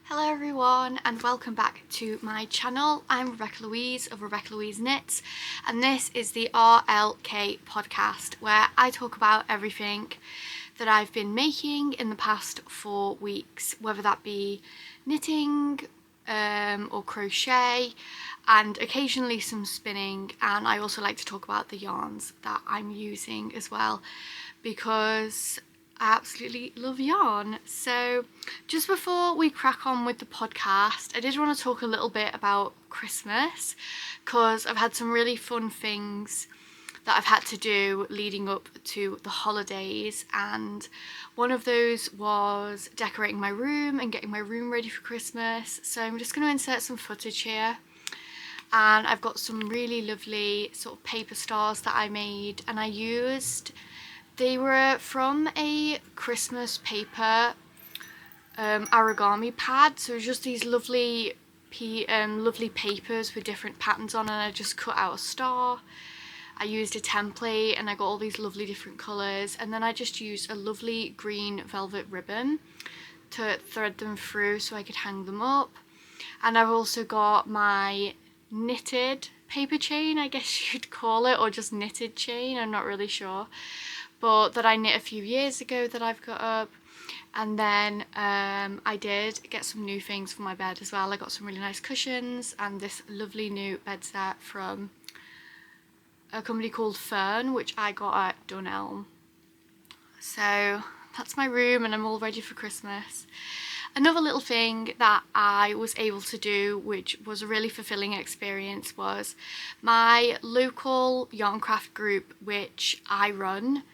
Hello everyone and welcome back to my channel. I'm Rebecca Louise of Rebecca Louise Knits, and this is the RLK podcast where I talk about everything that I've been making in the past 4 weeks, whether that be knitting or crochet, and occasionally some spinning. And I also like to talk about the yarns that I'm using as well, because I absolutely love yarn. So just before we crack on with the podcast, I did want to talk a little bit about Christmas, because I've had some really fun things that I've had to do leading up to the holidays, and one of those was decorating my room and getting my room ready for Christmas. So I'm just going to insert some footage here, and I've got some really lovely sort of paper stars that I made, and they were from a Christmas paper origami pad. So it was just these lovely papers with different patterns on, and I just cut out a star. I used a template and I got all these lovely different colours, and then I just used a lovely green velvet ribbon to thread them through so I could hang them up. And I've also got my knitted paper chain, I guess you'd call it, or just knitted chain, I'm not really sure, but that I knit a few years ago that I've got up. And then I did get some new things for my bed as well. I got some really nice cushions and this lovely new bed set from a company called Fern, which I got at Dunelm. So that's my room, and I'm all ready for Christmas. Another little thing that I was able to do, which was a really fulfilling experience, was my local yarn craft group, which I run.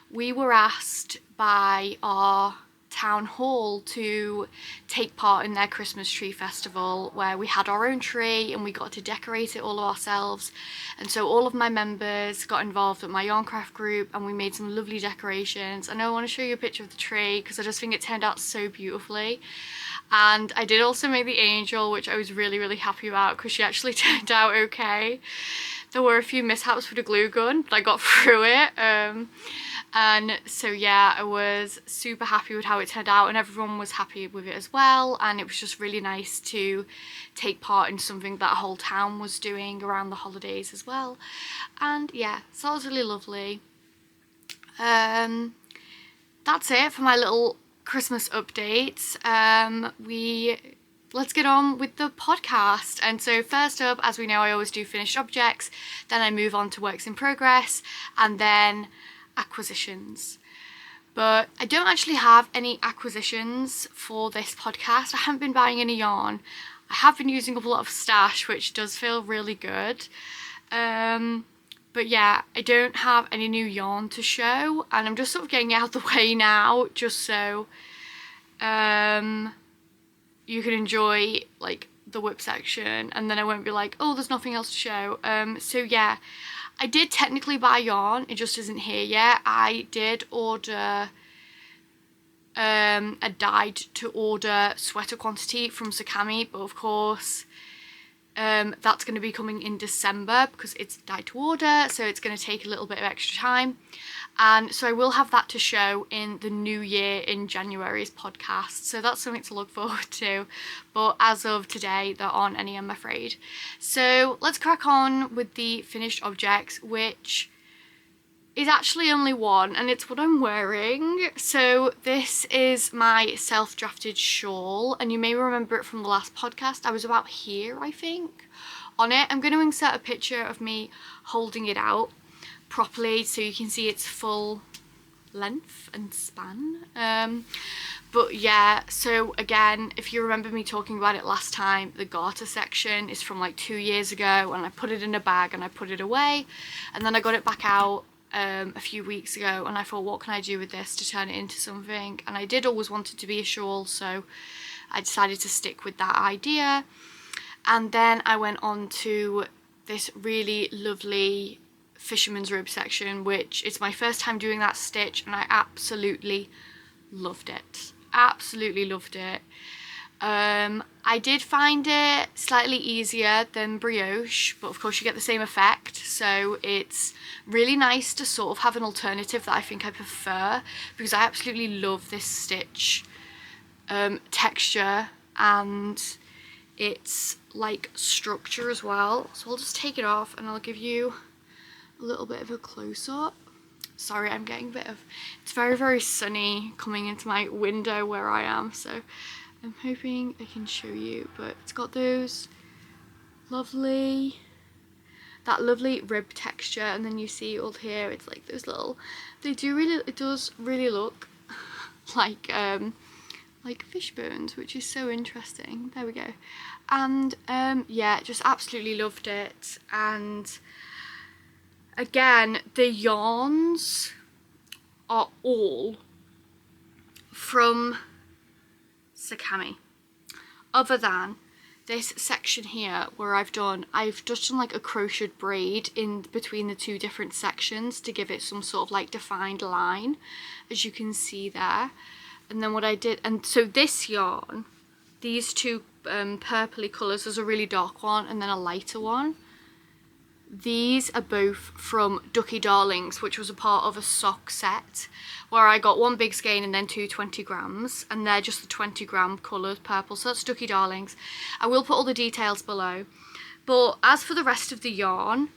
We were asked by our town hall to take part in their Christmas tree festival, where we had our own tree and we got to decorate it all ourselves. And so all of my members got involved with my yarn craft group, and we made some lovely decorations. And I want to show you a picture of the tree because I just think it turned out so beautifully. And I did also make the angel, which I was really happy about because she actually turned out okay. There were a few mishaps with the glue gun, but I got through it. And so yeah, I was super happy with how it turned out, and everyone was happy with it as well. And it was just really nice to take part in something that a whole town was doing around the holidays as well. And yeah, so that was really lovely. That's it for my little Christmas updates. Let's get on with the podcast. And so first up, as we know, I always do finished objects, then I move on to works in progress, and then acquisitions. But I don't actually have any acquisitions for this podcast. I haven't been buying any yarn. I have been using up a lot of stash, which does feel really good. But yeah, I don't have any new yarn to show, and I'm just sort of getting it out of the way now, just so you can enjoy like the whip section, and then I won't be like, oh, there's nothing else to show. So yeah, I did technically buy yarn, it just isn't here yet. I did order a dyed to order sweater quantity from Zakami, but of course that's going to be coming in December because it's dyed to order, so it's going to take a little bit of extra time. And so I will have that to show in the new year in January's podcast, so that's something to look forward to. But as of today, there aren't any, I'm afraid. So let's crack on with the finished objects, which is actually only one, and it's what I'm wearing. So this is my self-drafted shawl, and you may remember it from the last podcast. I was about here, I think, on it. I'm going to insert a picture of me holding it out properly so you can see its full length and span. But yeah, so again, if you remember me talking about it last time, the garter section is from like 2 years ago, and I put it in a bag and I put it away, and then I got it back out a few weeks ago, and I thought, what can I do with this to turn it into something? And I did always want it to be a shawl, so I decided to stick with that idea. And then I went on to this really lovely fisherman's rib section, which is my first time doing that stitch, and I absolutely loved it. Absolutely loved it. I did find it slightly easier than brioche, but of course you get the same effect, so it's really nice to sort of have an alternative that I think I prefer, because I absolutely love this stitch texture and it's like structure as well. So I'll just take it off and I'll give you a little bit of a close-up. Sorry, I'm getting a bit of, it's very, very sunny coming into my window where I am, so I'm hoping I can show you. But it's got those lovely, that lovely rib texture, and then you see all here, it's like those little, they do really, it does really look like fish bones, which is so interesting. There we go. And yeah, just absolutely loved it. And again, the yarns are all from Zakami, other than this section here where I've just done like a crocheted braid in between the two different sections to give it some sort of like defined line, as you can see there. And then what I did, and so this yarn, these two purpley colours, there's a really dark one and then a lighter one. These are both from Ducky Darlings, which was a part of a sock set where I got one big skein and then two 20 grams, and they're just the 20 gram colours purple. So that's Ducky Darlings. I will put all the details below. But as for the rest of the yarn,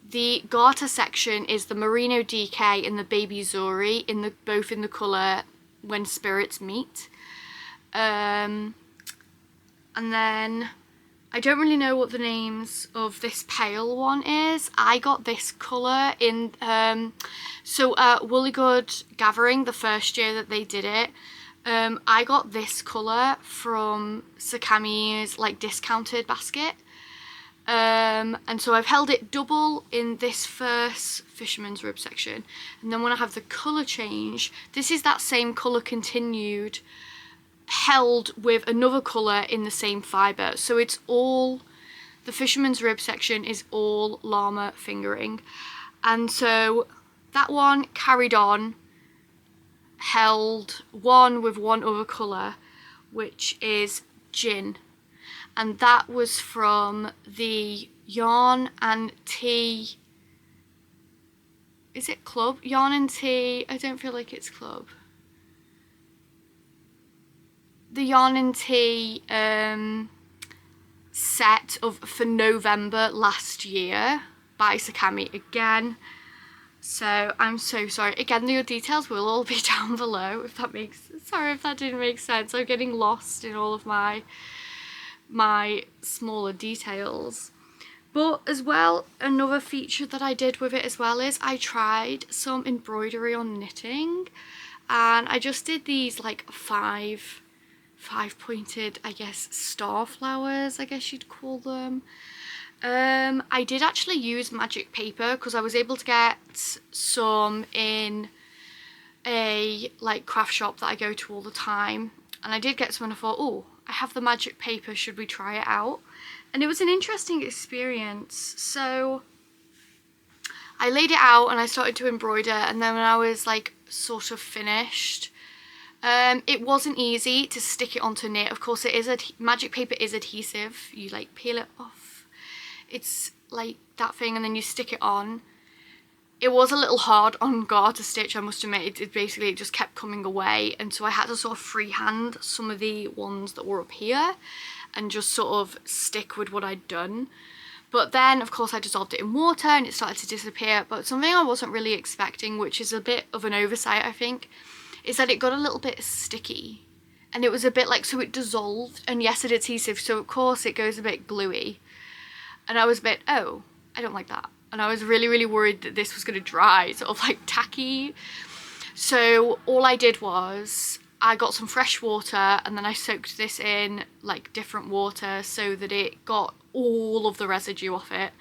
the garter section is the Merino DK and the Baby Suri, both in the colour When Spirits Meet. And then I don't really know what the names of this pale one is. I got this colour in Woolly Good Gathering, the first year that they did it. I got this colour from Zakami's like discounted basket. And so I've held it double in this first Fisherman's Rib section, and then when I have the colour change, this is that same colour continued, held with another colour in the same fibre. So it's all, the Fisherman's Rib section is all llama fingering. And so that one carried on, held one with one other colour, which is Jinn. And that was from the Yarn and Tea, is it Club? Yarn and Tea, I don't feel like it's Club. The Yarn and Tea set for November last year by Zakami again. So I'm so sorry. Again, the details will all be down below if that sorry if that didn't make sense. I'm getting lost in all of my smaller details. But as well, another feature that I did with it as well is I tried some embroidery on knitting, and I just did these like five pointed, I guess, star flowers, I guess you'd call them. I did actually use magic paper because I was able to get some in a like craft shop that I go to all the time, and I did get some and I thought, oh, I have the magic paper, should we try it out? And it was an interesting experience. So I laid it out and I started to embroider, and then when I was like sort of finished, it wasn't easy to stick it onto knit. Of course, it is magic paper is adhesive. You like peel it off. It's like that thing, and then you stick it on. It was a little hard on garter stitch, I must admit. It basically just kept coming away, and so I had to sort of freehand some of the ones that were up here and just sort of stick with what I'd done. But then, of course, I dissolved it in water and it started to disappear. But something I wasn't really expecting, which is a bit of an oversight, I think, is that it got a little bit sticky. And it was a bit like, so it dissolved. And yes, it's adhesive, so of course it goes a bit gluey. And I was a bit, oh, I don't like that. And I was really, really worried that this was going to dry, sort of like tacky. So all I did was I got some fresh water and then I soaked this in like different water so that it got all of the residue off it.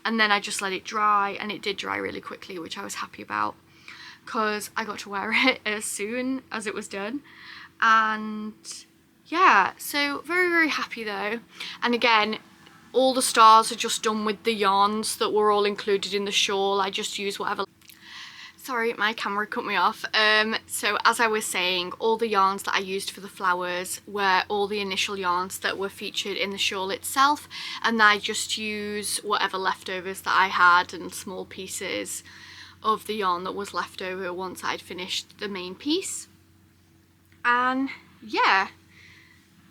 And then I just let it dry, and it did dry really quickly, which I was happy about because I got to wear it as soon as it was done. And yeah, so very, very happy though. And again, all the stars are just done with the yarns that were all included in the shawl. I just used whatever. Sorry, my camera cut me off. So as I was saying, all the yarns that I used for the flowers were all the initial yarns that were featured in the shawl itself, and I just used whatever leftovers that I had and small pieces of the yarn that was left over once I'd finished the main piece. And yeah,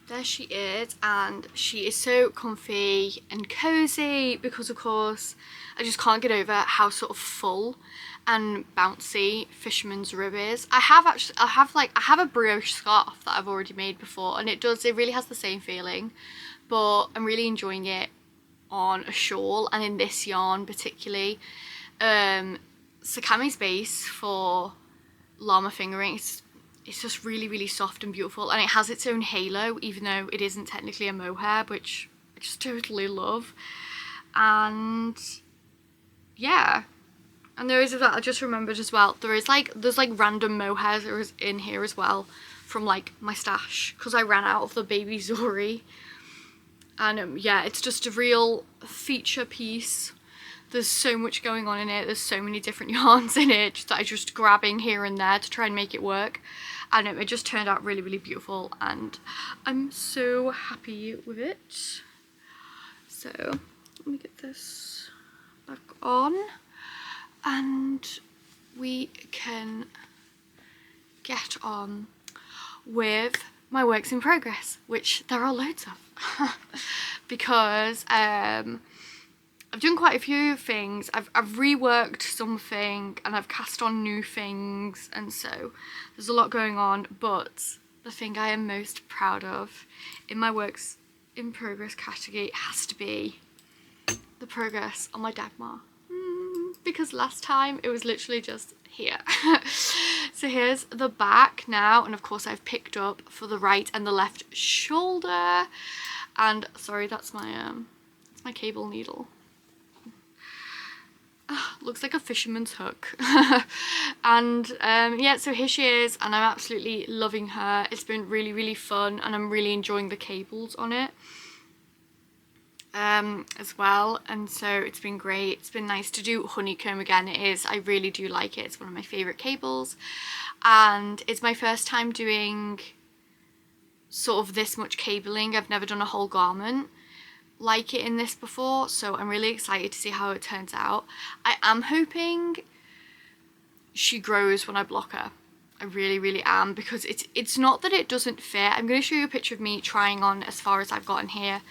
there she is, and she is so comfy and cozy because of course I just can't get over how sort of full and bouncy fisherman's rib is. I have a brioche scarf that I've already made before, and it really has the same feeling, but I'm really enjoying it on a shawl and in this yarn particularly. Zakami's base for llama fingering, it's just really, really soft and beautiful, and it has its own halo even though it isn't technically a mohair, which I just totally love. And yeah, and there is that, I just remembered as well, there's like random mohairs in here as well from like my stash because I ran out of the baby Suri. And yeah, it's just a real feature piece. There's so much going on in it, there's so many different yarns in it that I'm just grabbing here and there to try and make it work, and it just turned out really, really beautiful, and I'm so happy with it. So let me get this back on and we can get on with my works in progress, which there are loads of. Because I've done quite a few things. I've reworked something and I've cast on new things, and so there's a lot going on, but the thing I am most proud of in my works in progress category has to be the progress on my Dagmar, because last time it was literally just here. So here's the back now, and of course I've picked up for the right and the left shoulder, and sorry, that's my cable needle. Looks like a fisherman's hook. And yeah, so here she is, and I'm absolutely loving her. It's been really, really fun, and I'm really enjoying the cables on it as well, and so it's been great. It's been nice to do honeycomb again. I really do like it. It's one of my favorite cables, and it's my first time doing sort of this much cabling. I've never done a whole garment like it in this before, so I'm really excited to see how it turns out. I am hoping she grows when I block her. I really, really am, because it's not that it doesn't fit. I'm going to show you a picture of me trying on as far as I've gotten here,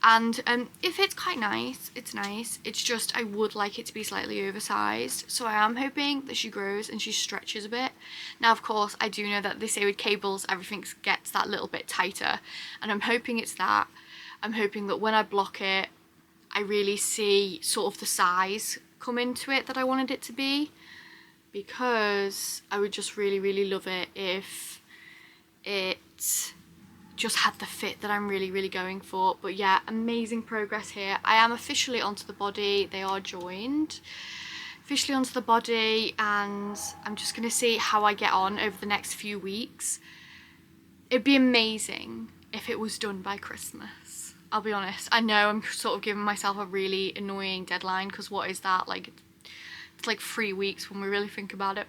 and if it's quite nice, it's nice. It's just I would like it to be slightly oversized, so I am hoping that she grows and she stretches a bit. Now of course I do know that they say with cables everything gets that little bit tighter, and I'm hoping it's that. I'm hoping that when I block it I really see sort of the size come into it that I wanted it to be, because I would just really, really love it if it just had the fit that I'm really, really going for. But yeah, amazing progress here. I am officially onto the body. They are joined officially onto the body, and I'm just going to see how I get on over the next few weeks. It'd be amazing if it was done by Christmas, I'll be honest. I know I'm sort of giving myself a really annoying deadline, because what is that, like, it's like 3 weeks when we really think about it,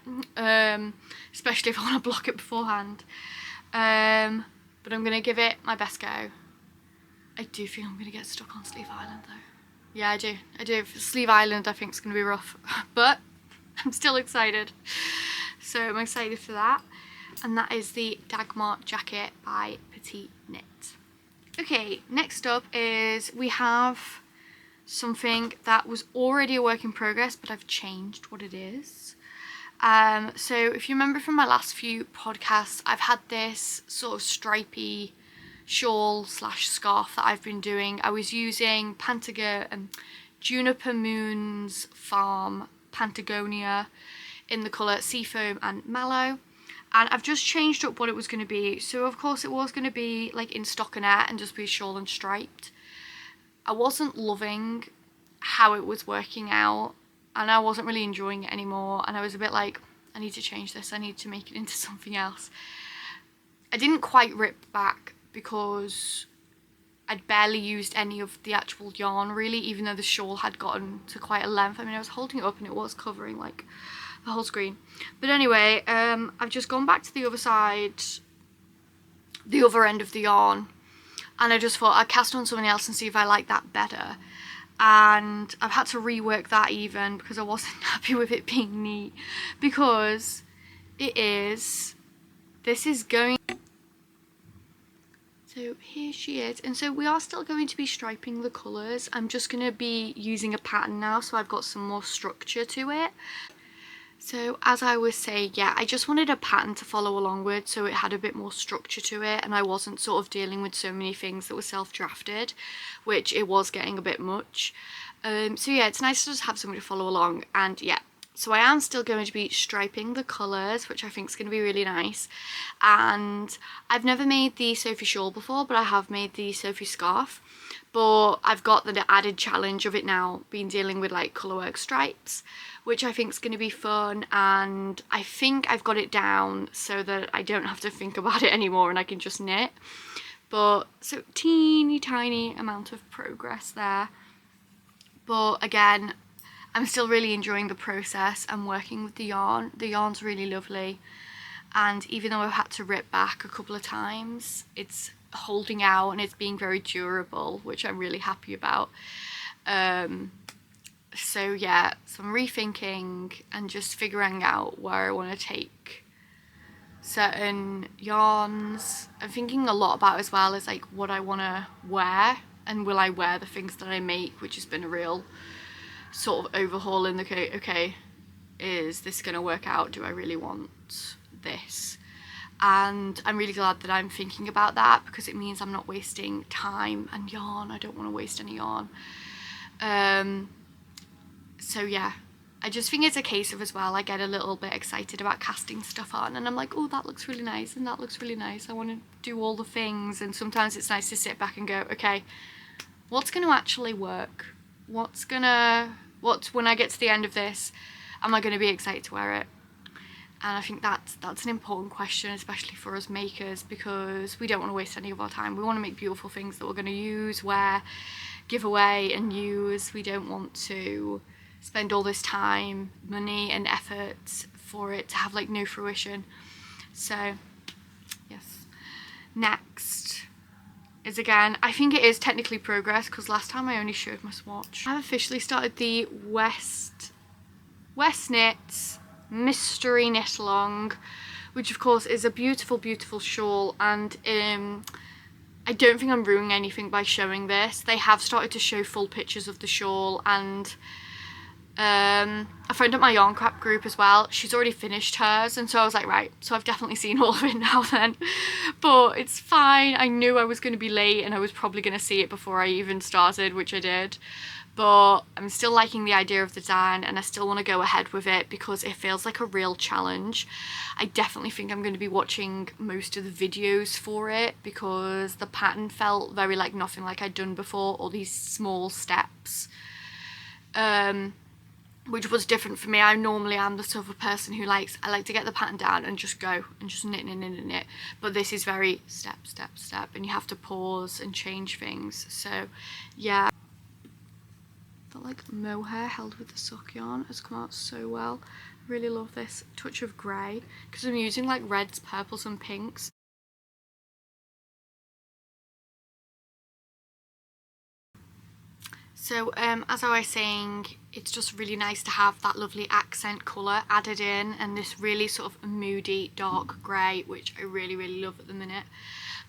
especially if I want to block it beforehand. But I'm going to give it my best go. I do feel I'm going to get stuck on Sleeve Island though. Yeah, I do. Sleeve Island I think is going to be rough, but I'm still excited. So I'm excited for that. And that is the Dagmar jacket by Petite Knit. Okay, next up is we have something that was already a work in progress, but I've changed what it is. So if you remember from my last few podcasts, I've had this sort of stripy shawl slash scarf that I've been doing. I was using Juniper Moon's Farm Patagonia in the colour Seafoam and Mallow, and I've just changed up what it was going to be. So of course it was going to be like in stockinette and just be shawl and striped. I wasn't loving how it was working out, and I wasn't really enjoying it anymore, and I was a bit like, I need to change this, I need to make it into something else. I didn't quite rip back because I'd barely used any of the actual yarn really, even though the shawl had gotten to quite a length. I mean, I was holding it up and it was covering like the whole screen. But anyway, I've just gone back to the other side, the other end of the yarn, and I just thought I'd cast on something else and see if I like that better. And I've had to rework that even because I wasn't happy with it being neat, because this is going So here she is, and so we are still going to be striping the colours. I'm just going to be using a pattern now, so I've got some more structure to it. So as I was saying, yeah, I just wanted a pattern to follow along with, so it had a bit more structure to it, and I wasn't sort of dealing with so many things that were self-drafted, which it was getting a bit much. So yeah, it's nice to just have something to follow along. And yeah, so I am still going to be striping the colours, which I think is going to be really nice. And I've never made the Sophie Shawl before, but I have made the Sophie scarf. But I've got the added challenge of it now being dealing with like colourwork stripes, which I think is going to be fun. And I think I've got it down so that I don't have to think about it anymore and I can just knit. But so teeny tiny amount of progress there. But again, I'm still really enjoying the process and working with the yarn. The yarn's really lovely, and even though I've had to rip back a couple of times, it's holding out and it's being very durable, which I'm really happy about. So yeah, so I'm rethinking and just figuring out where I want to take certain yarns. I'm thinking a lot about as well as like what I want to wear, and will I wear the things that I make, which has been a real sort of overhaul in the okay, is this gonna work out? Do I really want this? And I'm really glad that I'm thinking about that, because it means I'm not wasting time and yarn. I don't want to waste any yarn. So yeah, I just think it's a case of as well, I get a little bit excited about casting stuff on and I'm like, oh, that looks really nice and that looks really nice. I want to do all the things, and sometimes it's nice to sit back and go, okay, what's going to actually work? When I get to the end of this, am I going to be excited to wear it? And I think that's an important question, especially for us makers, because we don't want to waste any of our time. We want to make beautiful things that we're going to use, wear, give away and use. We don't want to spend all this time, money and effort for it to have like no fruition. So yes, next is, again, I think it is technically progress, because last time I only showed my swatch. I've officially started the WestKnits mystery knit along, which of course is a beautiful, beautiful shawl. And I don't think I'm ruining anything by showing this. They have started to show full pictures of the shawl, and a friend at my yarn crap group as well, she's already finished hers, and so I was like, right, so I've definitely seen all of it now then. But it's fine. I knew I was going to be late and I was probably going to see it before I even started, which I did. But I'm still liking the idea of the design, and I still want to go ahead with it because it feels like a real challenge. I definitely think I'm going to be watching most of the videos for it, because the pattern felt very like nothing like I'd done before, all these small steps, which was different for me. I normally am the sort of person who I like to get the pattern down and just go and just knit, but this is very step, and you have to pause and change things. So yeah, the like mohair held with the sock yarn has come out so well. I really love this touch of grey, because I'm using like reds, purples and pinks. So as I was saying, it's just really nice to have that lovely accent colour added in, and this really sort of moody dark grey, which I really, really love at the minute.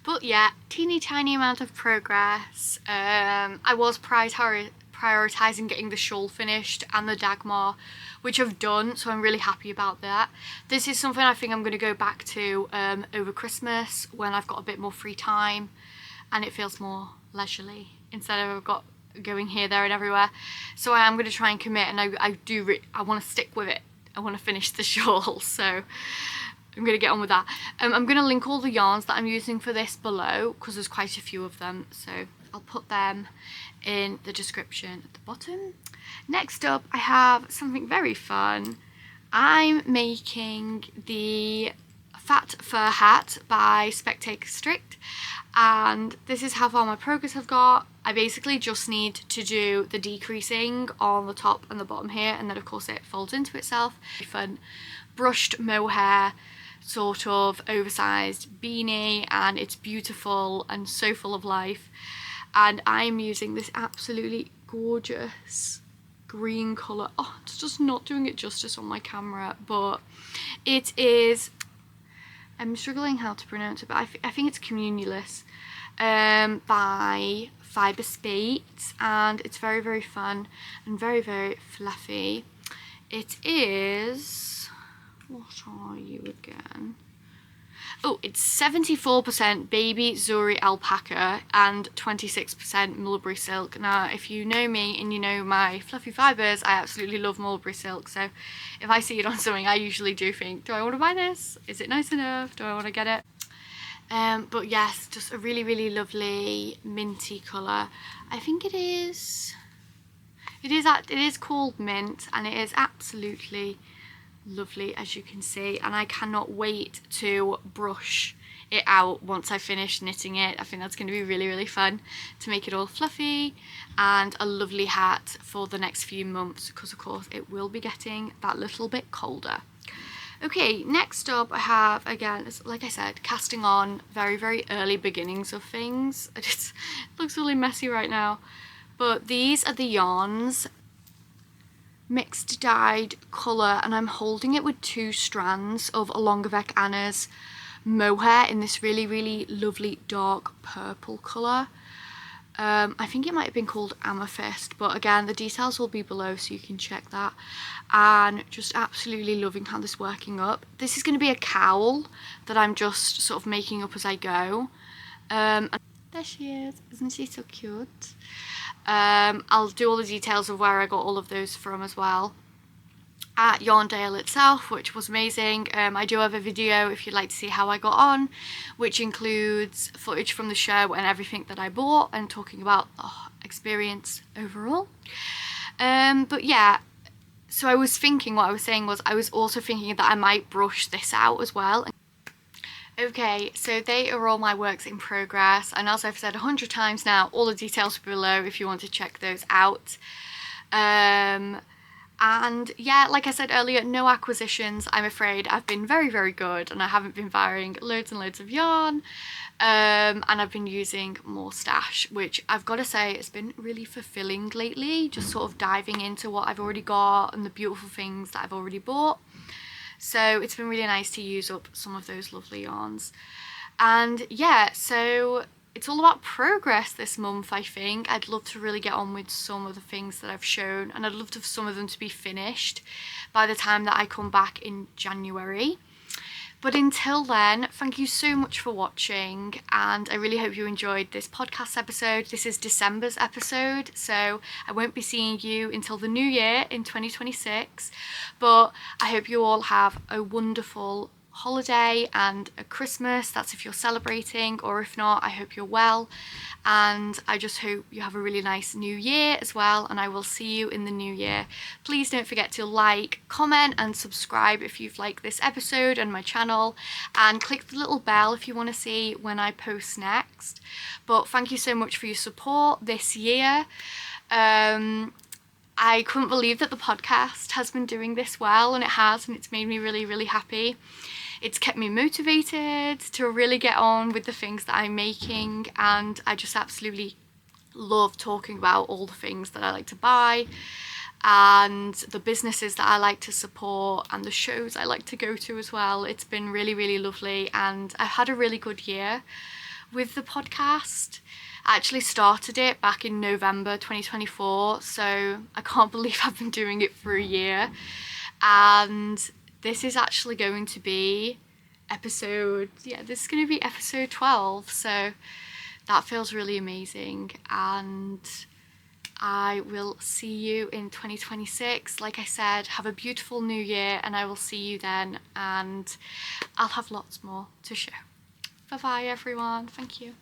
But yeah, teeny tiny amount of progress. I was prioritising getting the shawl finished and the Dagmar, which I've done, so I'm really happy about that. This is something I think I'm going to go back to over Christmas, when I've got a bit more free time and it feels more leisurely, instead of I've got going here, there and everywhere. So I am going to try and commit, and I want to stick with it. I want to finish the shawl, so I'm going to get on with that. I'm going to link all the yarns that I'm using for this below, because there's quite a few of them, so I'll put them in the description at the bottom. Next up, I have something very fun. I'm making the Fat Fur Hat by Spektakelstrik, and this is how far my progress I've got. I basically just need to do the decreasing on the top and the bottom here, and then of course it folds into itself. Fun brushed mohair sort of oversized beanie, and it's beautiful and so full of life. And I'm using this absolutely gorgeous green colour. Oh, it's just not doing it justice on my camera, but it is, I'm struggling how to pronounce it, but I think it's Cumulus. by Fyberspates, and it's very, very fun and very, very fluffy. It is, what are you again? Oh, it's 74% baby Suri alpaca and 26% mulberry silk. Now, if you know me and you know my fluffy fibres, I absolutely love mulberry silk. So if I see it on something, I usually do think, do I want to buy this? Is it nice enough? Do I want to get it? But yes, just a really, really lovely minty colour. I think it is called mint, and it is absolutely lovely, as you can see, and I cannot wait to brush it out once I finish knitting it. I think that's going to be really, really fun to make it all fluffy and a lovely hat for the next few months, because of course it will be getting that little bit colder. Okay, next up I have, again, like I said, casting on very, very early beginnings of things. It looks really messy right now, but these are the yarns, mixed dyed colour, and I'm holding it with 2 strands of Avec Anna's Mohair in this really, really lovely dark purple colour. I think it might have been called Amethyste, but again, the details will be below so you can check that. And just absolutely loving how this is working up. This is going to be a cowl that I'm just sort of making up as I go. And there she is, isn't she so cute? I'll do all the details of where I got all of those from as well at Yarndale itself, which was amazing. I do have a video if you'd like to see how I got on, which includes footage from the show and everything that I bought and talking about the experience overall. But yeah, so I was thinking, what I was saying was I was also thinking that I might brush this out as well. Okay, so they are all my works in progress, and as I've said 100 times now, all the details are below if you want to check those out. And yeah, like I said earlier, no acquisitions, I'm afraid. I've been very, very good, and I haven't been buying loads and loads of yarn, and I've been using more stash, which I've got to say it's been really fulfilling lately, just sort of diving into what I've already got and the beautiful things that I've already bought. So it's been really nice to use up some of those lovely yarns. And yeah, so it's all about progress this month, I think. I'd love to really get on with some of the things that I've shown, and I'd love for some of them to be finished by the time that I come back in January. But until then, thank you so much for watching, and I really hope you enjoyed this podcast episode. This is December's episode, so I won't be seeing you until the new year in 2026, but I hope you all have a wonderful holiday and a Christmas. That's if you're celebrating, or if not, I hope you're well, and I just hope you have a really nice new year as well, and I will see you in the new year. Please don't forget to like, comment and subscribe if you've liked this episode and my channel, and click the little bell if you want to see when I post next. But thank you so much for your support this year. I couldn't believe that the podcast has been doing this well, and it has, and it's made me really, really happy. It's kept me motivated to really get on with the things that I'm making, and I just absolutely love talking about all the things that I like to buy and the businesses that I like to support and the shows I like to go to as well. It's been really, really lovely, and I've had a really good year with the podcast. I actually started it back in November 2024, so I can't believe I've been doing it for a year. And this is actually going to be episode 12, so that feels really amazing, and I will see you in 2026. Like I said, have a beautiful new year, and I will see you then, and I'll have lots more to show. Bye bye everyone, thank you.